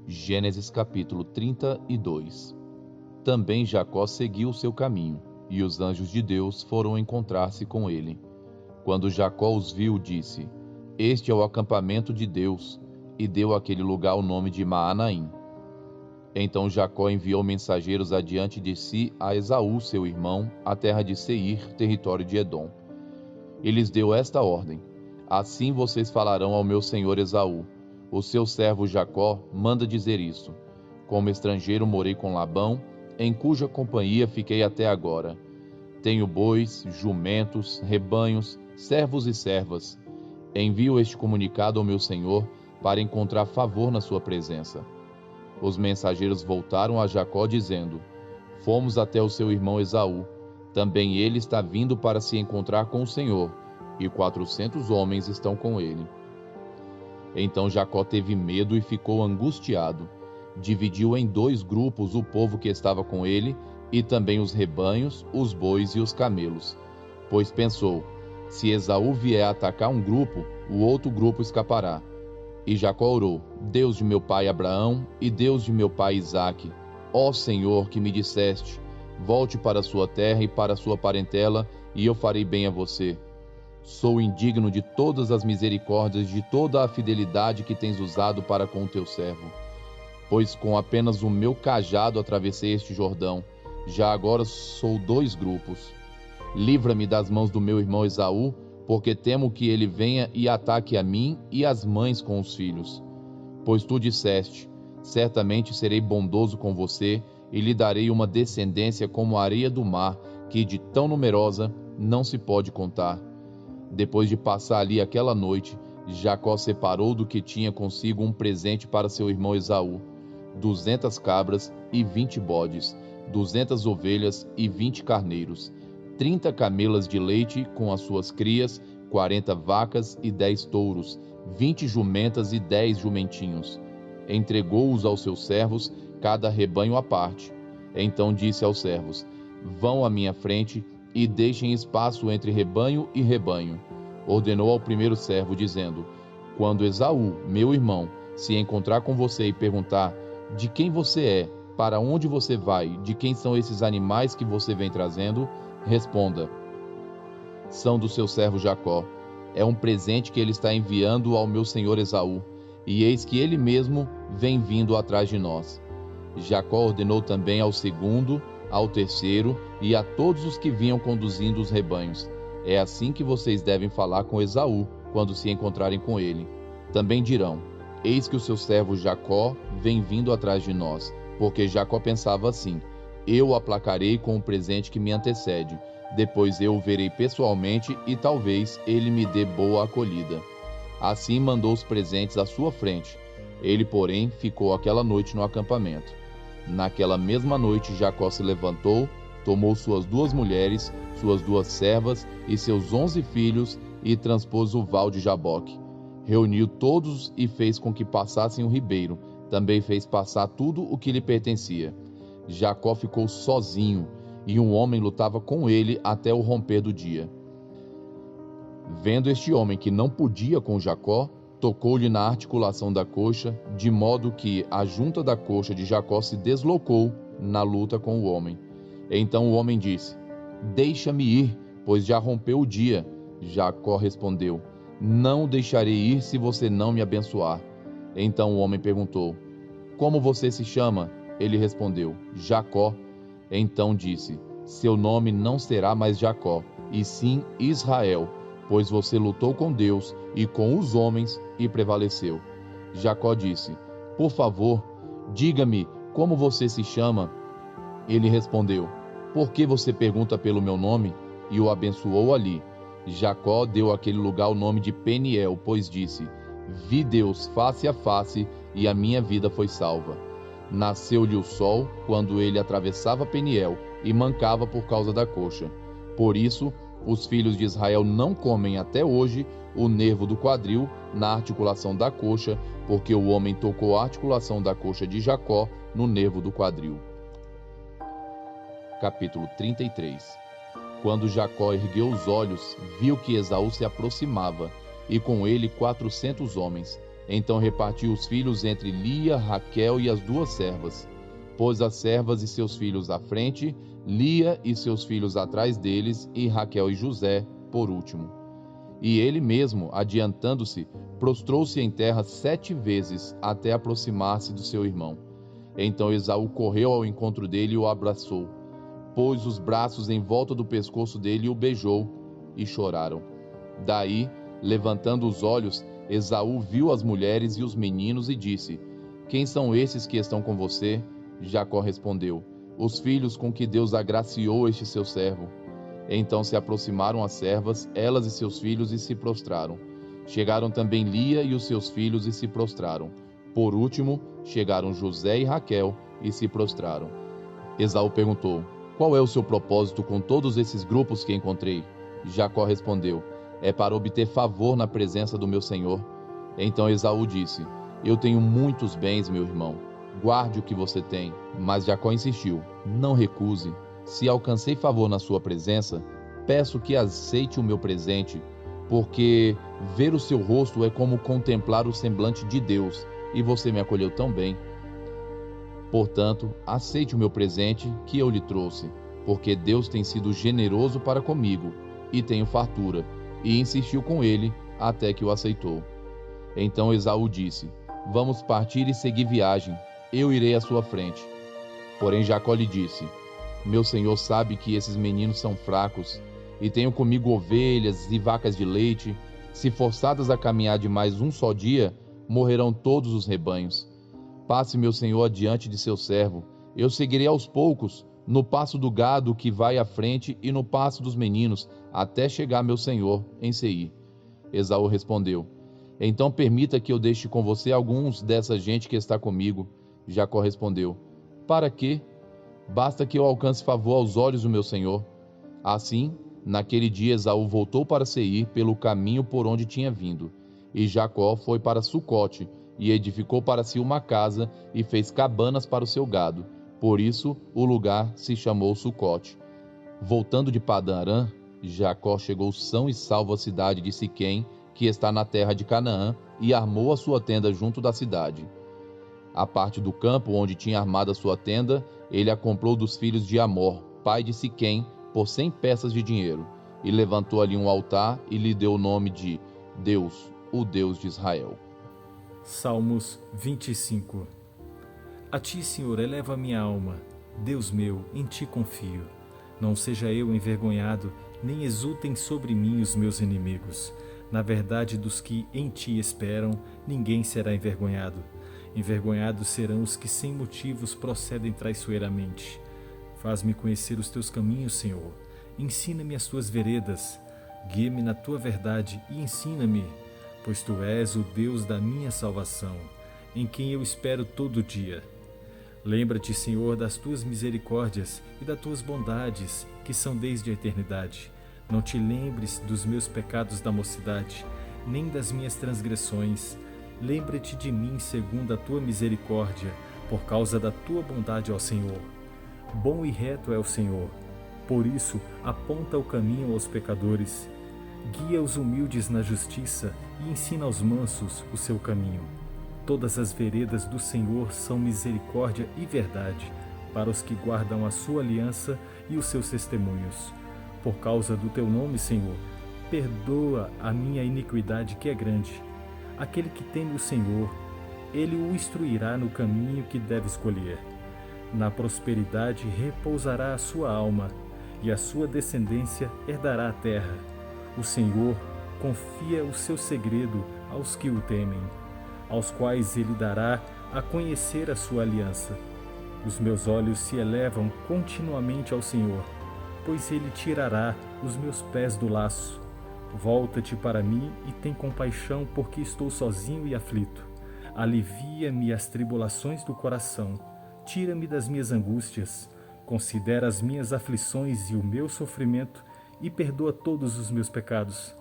Gênesis capítulo 32. Também Jacó seguiu o seu caminho, e os anjos de Deus foram encontrar-se com ele. Quando Jacó os viu, disse: Este é o acampamento de Deus, e deu àquele lugar o nome de Maanaim. Então Jacó enviou mensageiros adiante de si a Esaú, seu irmão, à terra de Seir, território de Edom. E lhes deu esta ordem: Assim vocês falarão ao meu senhor Esaú: O seu servo Jacó manda dizer isso: Como estrangeiro morei com Labão, em cuja companhia fiquei até agora. Tenho bois, jumentos, rebanhos, servos e servas. Envio este comunicado ao meu senhor para encontrar favor na sua presença. Os mensageiros voltaram a Jacó dizendo: Fomos até o seu irmão Esaú. Também ele está vindo para se encontrar com o Senhor, e 400 homens estão com ele. Então Jacó teve medo e ficou angustiado. Dividiu em 2 grupos o povo que estava com ele, e também os rebanhos, os bois e os camelos. Pois pensou: se Esaú vier atacar um grupo, o outro grupo escapará. E Jacó orou: Deus de meu pai Abraão e Deus de meu pai Isaque, ó Senhor, que me disseste: volte para a sua terra e para a sua parentela, e eu farei bem a você. Sou indigno de todas as misericórdias, de toda a fidelidade que tens usado para com o teu servo. Pois com apenas o meu cajado atravessei este Jordão, já agora sou 2 grupos. Livra-me das mãos do meu irmão Esaú, porque temo que ele venha e ataque a mim e as mães com os filhos. Pois tu disseste: certamente serei bondoso com você, e lhe darei uma descendência como a areia do mar, que de tão numerosa não se pode contar. Depois de passar ali aquela noite, Jacó separou do que tinha consigo um presente para seu irmão Esaú: 200 cabras e 20 bodes, 200 ovelhas e 20 carneiros, 30 camelas de leite com as suas crias, 40 vacas e 10 touros, 20 jumentas e 10 jumentinhos. Entregou-os aos seus servos, cada rebanho à parte. Então disse aos servos: Vão à minha frente e deixem espaço entre rebanho e rebanho. Ordenou ao primeiro servo, dizendo: Quando Esaú, meu irmão, se encontrar com você e perguntar: De quem você é? Para onde você vai? De quem são esses animais que você vem trazendo? Responda: São do seu servo Jacó. É um presente que ele está enviando ao meu senhor Esaú, e eis que ele mesmo vem vindo atrás de nós. Jacó ordenou também ao segundo, ao terceiro e a todos os que vinham conduzindo os rebanhos: É assim que vocês devem falar com Esaú quando se encontrarem com ele. Também dirão: Eis que o seu servo Jacó vem vindo atrás de nós, porque Jacó pensava assim: Eu o aplacarei com o presente que me antecede, depois eu o verei pessoalmente e talvez ele me dê boa acolhida. Assim mandou os presentes à sua frente. Ele, porém, ficou aquela noite no acampamento. Naquela mesma noite Jacó se levantou, tomou suas 2 mulheres, suas 2 servas e seus 11 filhos e transpôs o val de Jaboque. Reuniu todos e fez com que passassem o ribeiro. Também fez passar tudo o que lhe pertencia. Jacó ficou sozinho, e um homem lutava com ele até o romper do dia. Vendo este homem que não podia com Jacó, tocou-lhe na articulação da coxa, de modo que a junta da coxa de Jacó se deslocou na luta com o homem. Então o homem disse: Deixa-me ir, pois já rompeu o dia. Jacó respondeu: Não o deixarei ir se você não me abençoar. Então o homem perguntou: Como você se chama? Ele respondeu: Jacó. Então disse: Seu nome não será mais Jacó, e sim Israel, pois você lutou com Deus e com os homens e prevaleceu. Jacó disse: Por favor, diga-me como você se chama. Ele respondeu: Por que você pergunta pelo meu nome? E o abençoou ali. Jacó deu àquele lugar o nome de Peniel, pois disse: Vi Deus face a face, e a minha vida foi salva. Nasceu-lhe o sol quando ele atravessava Peniel, e mancava por causa da coxa. Por isso, os filhos de Israel não comem até hoje o nervo do quadril na articulação da coxa, porque o homem tocou a articulação da coxa de Jacó no nervo do quadril. Capítulo 33. Quando Jacó ergueu os olhos, viu que Esaú se aproximava, e com ele 400 homens. Então repartiu os filhos entre Lia, Raquel e as 2 servas. Pôs as servas e seus filhos à frente, Lia e seus filhos atrás deles, e Raquel e José por último. E ele mesmo, adiantando-se, prostrou-se em terra 7 vezes, até aproximar-se do seu irmão. Então Esaú correu ao encontro dele e o abraçou. Pôs os braços em volta do pescoço dele e o beijou, e choraram. Daí, levantando os olhos, Esaú viu as mulheres e os meninos e disse: Quem são esses que estão com você? Jacó respondeu: Os filhos com que Deus agraciou este seu servo. Então se aproximaram as servas, elas e seus filhos, e se prostraram. Chegaram também Lia e os seus filhos e se prostraram. Por último, chegaram José e Raquel e se prostraram. Esaú perguntou: Qual é o seu propósito com todos esses grupos que encontrei? Jacó respondeu: É para obter favor na presença do meu senhor. Então Esaú disse: Eu tenho muitos bens, meu irmão. Guarde o que você tem. Mas Jacó insistiu: Não recuse. Se alcancei favor na sua presença, peço que aceite o meu presente, porque ver o seu rosto é como contemplar o semblante de Deus, e você me acolheu tão bem. Portanto, aceite o meu presente que eu lhe trouxe, porque Deus tem sido generoso para comigo, e tenho fartura. E insistiu com ele, até que o aceitou. Então Esaú disse: Vamos partir e seguir viagem, eu irei à sua frente. Porém Jacó lhe disse: Meu senhor sabe que esses meninos são fracos, e tenho comigo ovelhas e vacas de leite. Se forçadas a caminhar de mais um só dia, morrerão todos os rebanhos. Passe meu senhor adiante de seu servo, eu seguirei aos poucos, no passo do gado que vai à frente e no passo dos meninos, até chegar meu senhor em Seir. Esaú respondeu: Então permita que eu deixe com você alguns dessa gente que está comigo. Jacó respondeu: Para quê? Basta que eu alcance favor aos olhos do meu senhor. Assim, naquele dia Esaú voltou para Seir pelo caminho por onde tinha vindo. E Jacó foi para Sucote, e edificou para si uma casa, e fez cabanas para o seu gado. Por isso o lugar se chamou Sucote. Voltando de Padã-Arã, Jacó chegou são e salvo à cidade de Siquém, que está na terra de Canaã, e armou a sua tenda junto da cidade. A parte do campo onde tinha armado a sua tenda, ele a comprou dos filhos de Amor, pai de Siquém, por 100 peças de dinheiro, e levantou ali um altar e lhe deu o nome de Deus, o Deus de Israel. Salmos 25. A ti, Senhor, eleva a minha alma. Deus meu, em ti confio. Não seja eu envergonhado, nem exultem sobre mim os meus inimigos. Na verdade, dos que em ti esperam, ninguém será envergonhado. Envergonhados serão os que sem motivos procedem traiçoeiramente. Faz-me conhecer os teus caminhos, Senhor. Ensina-me as tuas veredas. Guia-me na tua verdade e ensina-me, pois tu és o Deus da minha salvação, em quem eu espero todo dia. Lembra-te, Senhor, das tuas misericórdias e das tuas bondades, que são desde a eternidade. Não te lembres dos meus pecados da mocidade, nem das minhas transgressões. Lembra-te de mim segundo a tua misericórdia, por causa da tua bondade, ó Senhor. Bom e reto é o Senhor, por isso aponta o caminho aos pecadores. Guia os humildes na justiça e ensina aos mansos o seu caminho. Todas as veredas do Senhor são misericórdia e verdade, para os que guardam a sua aliança e os seus testemunhos. Por causa do teu nome, Senhor, perdoa a minha iniquidade que é grande. Aquele que teme o Senhor, ele o instruirá no caminho que deve escolher. Na prosperidade repousará a sua alma, e a sua descendência herdará a terra. O Senhor confia o seu segredo aos que o temem, aos quais ele dará a conhecer a sua aliança. Os meus olhos se elevam continuamente ao Senhor, pois ele tirará os meus pés do laço. Volta-te para mim e tem compaixão, porque estou sozinho e aflito. Alivia-me as tribulações do coração. Tira-me das minhas angústias. Considera as minhas aflições e o meu sofrimento e perdoa todos os meus pecados.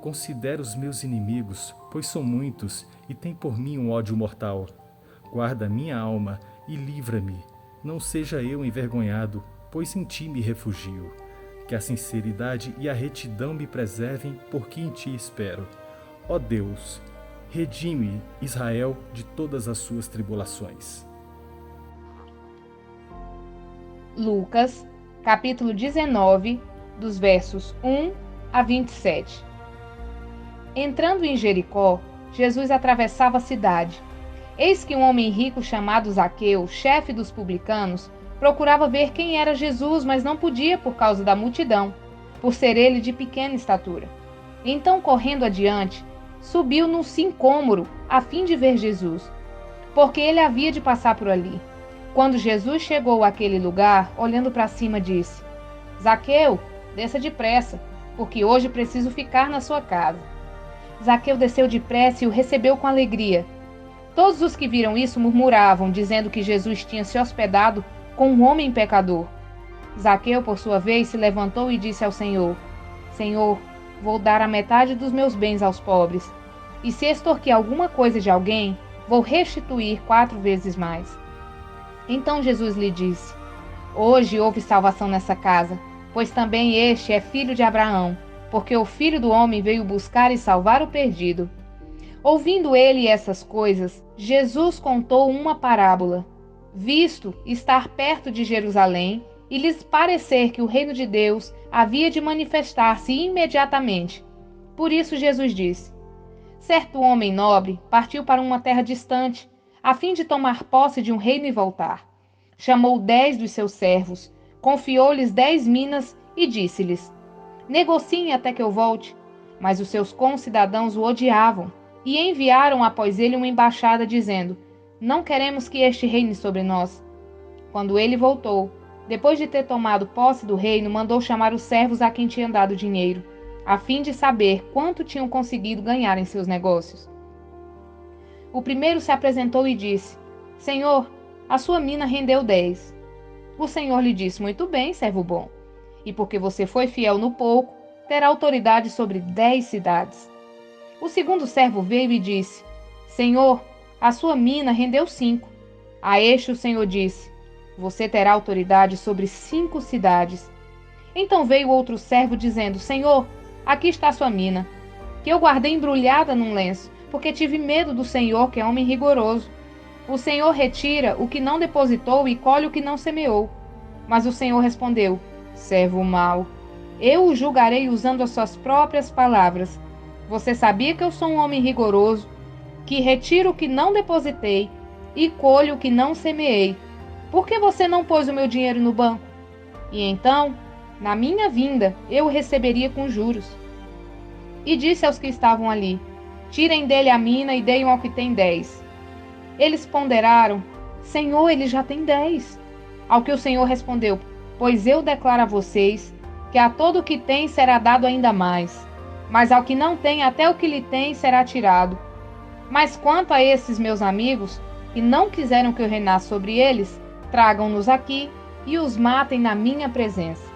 Considera os meus inimigos, pois são muitos e tem por mim um ódio mortal. Guarda minha alma e livra-me. Não seja eu envergonhado, pois em ti me refugio. Que a sinceridade e a retidão me preservem, porque em ti espero. Ó Deus, redime Israel de todas as suas tribulações. Lucas, capítulo 19, dos versos 1 a 27. Entrando em Jericó, Jesus atravessava a cidade. Eis que um homem rico chamado Zaqueu, chefe dos publicanos, procurava ver quem era Jesus, mas não podia por causa da multidão, por ser ele de pequena estatura. Então, correndo adiante, subiu num sicômoro a fim de ver Jesus, porque ele havia de passar por ali. Quando Jesus chegou àquele lugar, olhando para cima, disse: Zaqueu, desça depressa, porque hoje preciso ficar na sua casa. Zaqueu desceu depressa e o recebeu com alegria. Todos os que viram isso murmuravam, dizendo que Jesus tinha se hospedado com um homem pecador. Zaqueu, por sua vez, se levantou e disse ao Senhor: Senhor, vou dar a metade dos meus bens aos pobres, e se extorquir alguma coisa de alguém, vou restituir 4 vezes mais. Então Jesus lhe disse: Hoje houve salvação nessa casa, pois também este é filho de Abraão, porque o Filho do Homem veio buscar e salvar o perdido. Ouvindo ele essas coisas, Jesus contou uma parábola, visto estar perto de Jerusalém e lhes parecer que o reino de Deus havia de manifestar-se imediatamente. Por isso Jesus disse: Certo homem nobre partiu para uma terra distante, a fim de tomar posse de um reino e voltar. Chamou 10 dos seus servos, confiou-lhes 10 minas e disse-lhes: Negociem até que eu volte. Mas os seus concidadãos o odiavam e enviaram após ele uma embaixada dizendo: Não queremos que este reine sobre nós. Quando ele voltou, depois de ter tomado posse do reino, mandou chamar os servos a quem tinha dado dinheiro, a fim de saber quanto tinham conseguido ganhar em seus negócios. O primeiro se apresentou e disse: Senhor, a sua mina rendeu 10. O Senhor lhe disse: Muito bem, servo bom. E porque você foi fiel no pouco, terá autoridade sobre 10 cidades. O segundo servo veio e disse: Senhor, a sua mina rendeu 5. A este o Senhor disse: Você terá autoridade sobre 5 cidades. Então veio outro servo dizendo: Senhor, aqui está a sua mina, que eu guardei embrulhada num lenço, porque tive medo do Senhor, que é homem rigoroso. O Senhor retira o que não depositou e colhe o que não semeou. Mas o Senhor respondeu: Servo mau, eu o julgarei usando as suas próprias palavras. Você sabia que eu sou um homem rigoroso, que retiro o que não depositei e colho o que não semeei. Por que você não pôs o meu dinheiro no banco? E então, na minha vinda, eu o receberia com juros. E disse aos que estavam ali: Tirem dele a mina e deem ao que tem 10. Eles ponderaram: Senhor, ele já tem 10. Ao que o Senhor respondeu: Pois eu declaro a vocês que a todo o que tem será dado ainda mais, mas ao que não tem, até o que lhe tem será tirado. Mas quanto a esses meus amigos, que não quiseram que eu reinasse sobre eles, tragam-nos aqui e os matem na minha presença.